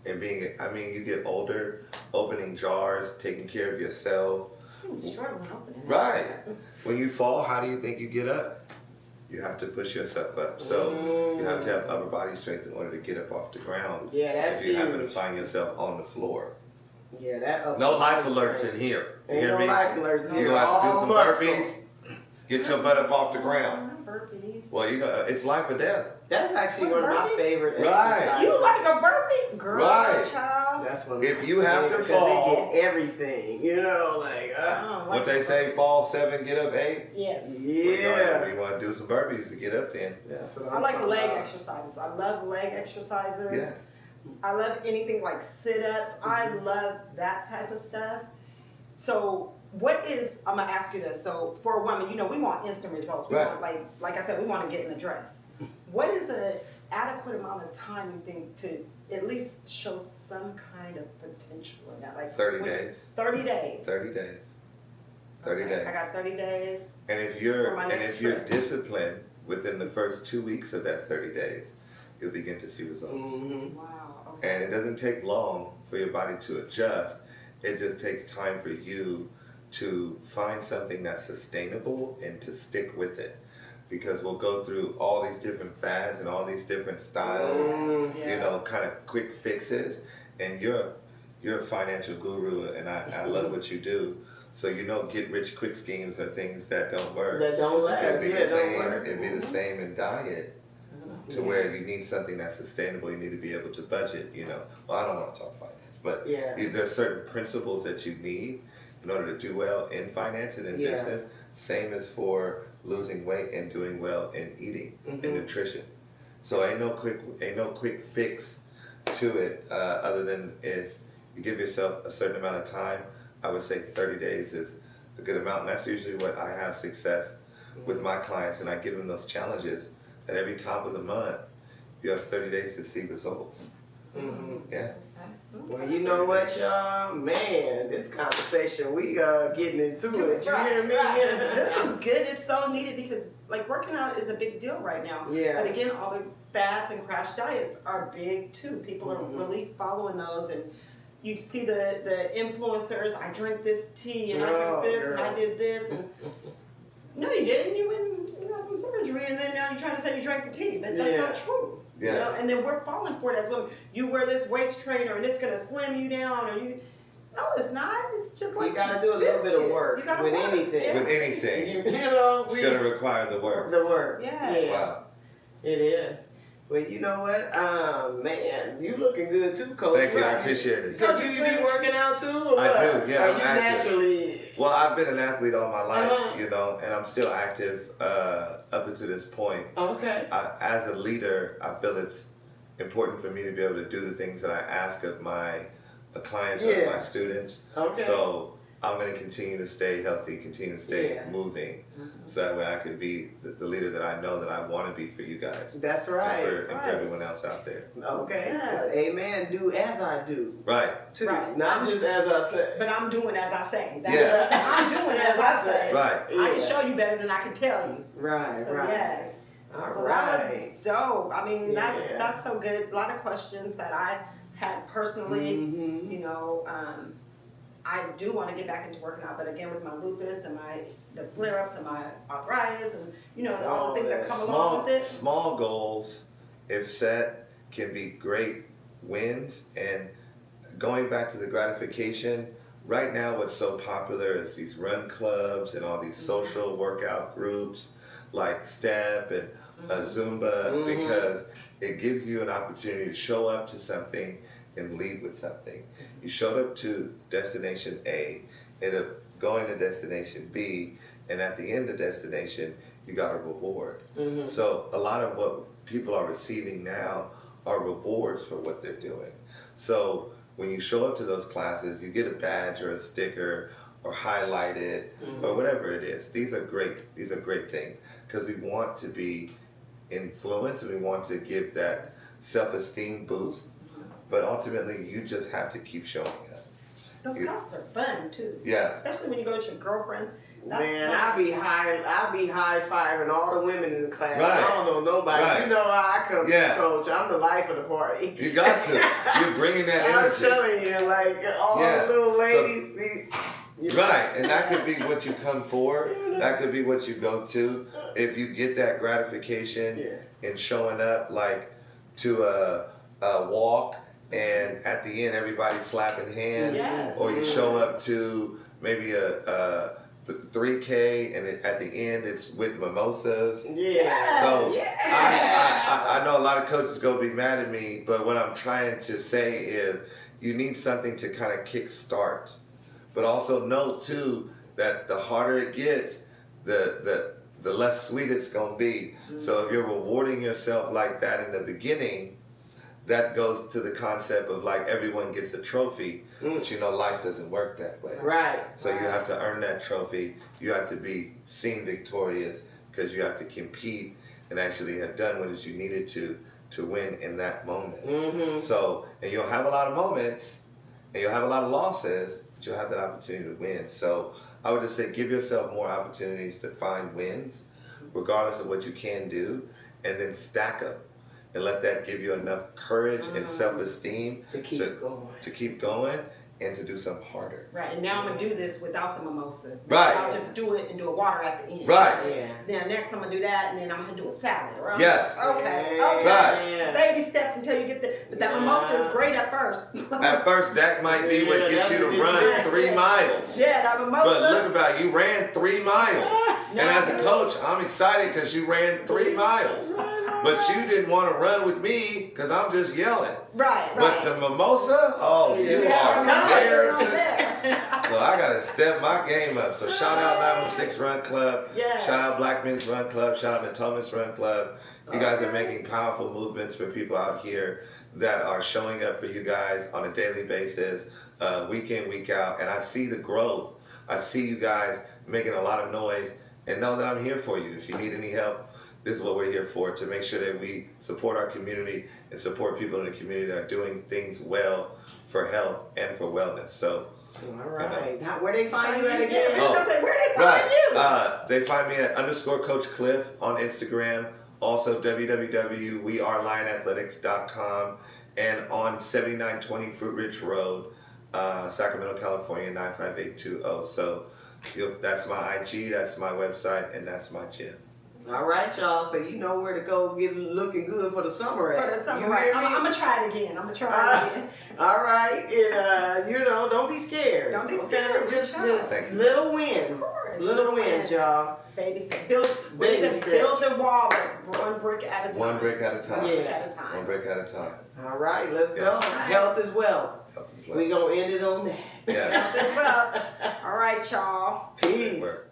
and you get older, opening jars, taking care of yourself. Struggling opening. Right. When you fall, how do you think you get up? You have to push yourself up. So you have to have upper body strength in order to get up off the ground. Yeah, that's if you happen to huge. find yourself on the floor. Yeah, that. No life alerts in here. You Ain't hear no me? life alerts You're here. gonna have to do All some muscle. burpees. Get your butt up off the ground. Burpees. Well, it's life or death. That's actually one of my Burpee? favorite Right. exercises. You like a burpee? Girl, Right. child. That's one of If my you have to favorite, because fall- they get everything. Like. Oh, What they say, fall 7, get up 8. Yes. Yeah. We want to do some burpees to get up then. That's what I I'm like talking leg about. exercises. I love leg exercises. Yeah. I love anything like sit-ups. I love that type of stuff. So I'm gonna ask you this. So for a woman, we want instant results. We Right. want like I said, we want to get in the dress. What is an adequate amount of time you think to at least show some kind of potential in that? Like 30 days. 30 days. 30 days. 30 days. I got 30 days. And if you're disciplined within the first 2 weeks of that 30 days, you'll begin to see results. Mm-hmm. Wow. Okay. And it doesn't take long for your body to adjust. It just takes time for you to find something that's sustainable and to stick with it. Because we'll go through all these different fads and all these different styles, kind of quick fixes. And you're a financial guru, and I love what you do. So get rich quick schemes are things that don't work. That don't last. It'd be the Don't same. work. It'd be the same in diet. To where you need something that's sustainable, you need to be able to budget. Well, I don't want to talk finance, but there are certain principles that you need in order to do well in finance and in business. Same as for losing weight and doing well in eating and nutrition. So ain't no quick fix to it other than if you give yourself a certain amount of time. I would say 30 days is a good amount, and that's usually what I have success with my clients, and I give them those challenges. At every top of the month, you have 30 days to see results. Mm-hmm. Yeah. Well, you know what, y'all? Man, this conversation, we getting into it. You hear me? Right. This was good. It's so needed because, working out is a big deal right now. Yeah. But again, all the fads and crash diets are big too. People are really following those, and you see the influencers. I drink this tea, and I drink this, and I did this, and no, you didn't. You went and got some surgery, and then now you're trying to say you drank the tea, but that's not true. Yeah. And then we're falling for it as women. You wear this waist trainer, and it's gonna slim you down, or you. No, it's not. It's just like you gotta do a little bit of work with anything. Yeah. With anything, it's gonna require the work. The work. Yes. Wow. It is. Well, you know what? Man, you looking good too, Coach. Thank you. I appreciate it. So you be working out too, or what? I do. Yeah, Are I'm you active. naturally? Well, I've been an athlete all my life, and I'm still active up until this point. Okay. As a leader, I feel it's important for me to be able to do the things that I ask of my clients or my students. Okay. So I'm going to continue to stay healthy, continue to stay moving, so that way I can be the leader that I know that I want to be for you guys. That's right. And for everyone else out there. Okay. Yes. Amen. Do as I do. Right. Too. Right. Not just as I say. But I'm doing as I say. That's Yeah. what I'm doing as I say. Right. I can show you better than I can tell you. Right. So right. yes. All Well, right. that was dope. I mean, Yeah. that's so good. A lot of questions that I had personally. Mm-hmm. I do want to get back into working out, but again, with my lupus and the flare-ups and my arthritis and all the things that come along with it. Small goals, if set, can be great wins. And going back to the gratification, right now what's so popular is these run clubs and all these social workout groups like Steph and Zumba, because it gives you an opportunity to show up to something and leave with something. You showed up to destination A, ended up going to destination B, and at the end of destination, you got a reward. So a lot of what people are receiving now are rewards for what they're doing. So when you show up to those classes, you get a badge or a sticker or highlighted or whatever it is. These are great things because we want to be influenced and we want to give that self-esteem boost. But ultimately, you just have to keep showing up. Those classes are fun too. Yeah. Especially when you go with your girlfriend. That's Man, fun. I be high fiving all the women in the class. Right. I don't know nobody. Right. You know how I come, Yeah. Coach. I'm the life of the party. You got to. You're bringing that I'm energy. telling you, all the little ladies Right, and that could be what you come for. That could be what you go to. If you get that gratification in showing up, to a walk, and at the end everybody's slapping hands, or you show up to maybe a 3K, and at the end it's with mimosas. Yeah. So I know a lot of coaches gonna be mad at me, but what I'm trying to say is you need something to kind of kick start. But also know too that the harder it gets, the less sweet it's gonna be. So if you're rewarding yourself like that in the beginning, that goes to the concept of everyone gets a trophy, but life doesn't work that way. Right. So you have to earn that trophy. You have to be seen victorious because you have to compete and actually have done what you needed to win in that moment. So, and you'll have a lot of moments and you'll have a lot of losses, but you'll have that opportunity to win. So I would just say give yourself more opportunities to find wins, regardless of what you can do, and then stack them. And let that give you enough courage and self-esteem To keep going. And to do something harder. Right, and now I'm gonna do this without the mimosa. Right. I'll just do it and do a water at the end. Right. Yeah. Then next I'm gonna do that, and then I'm gonna do a salad. Right? Yes. Okay. Yeah. Okay. Right. Baby steps until you get the. But that mimosa is great at first. At first, that might be what gets you to run 3 miles. Yeah, that mimosa. But look about it, you ran 3 miles. And as a coach, I'm excited because you ran 3 miles. But you didn't want to run with me because I'm just yelling. Right. But the mimosa, oh, you are there to. there. So I gotta step my game up. So shout out 916 Run Club. Yes. Shout out Black Men's Run Club. Shout out Thomas Run Club. You guys are making powerful movements for people out here that are showing up for you guys on a daily basis, week in, week out. And I see the growth. I see you guys making a lot of noise, and know that I'm here for you. If you need any help, this is what we're here for, to make sure that we support our community and support people in the community that are doing things well for health and for wellness. So, all right. Now, where they find you at again? I said, where they find you? They find me at _Coach Cliff on Instagram. Also, www.wearelionathletics.com, and on 7920 Fruit Ridge Road, Sacramento, California, 95820. So that's my IG, that's my website, and that's my gym. All right, y'all. So you know where to go get looking good for the summer. For the summer, You right? hear me? I'm gonna try it again. All right, and don't be scared. Don't be Okay? scared. Just Thank you. little wins, course. little wins, y'all. Baby steps. Build steps. the wall, but one brick at a time. One brick at a time. Yeah. At a time. One brick at a time. All right, let's Yeah. go. All right. Health is wealth. Help as well. We gonna end it on that. Yeah. As well. All right, y'all. Peace. Work.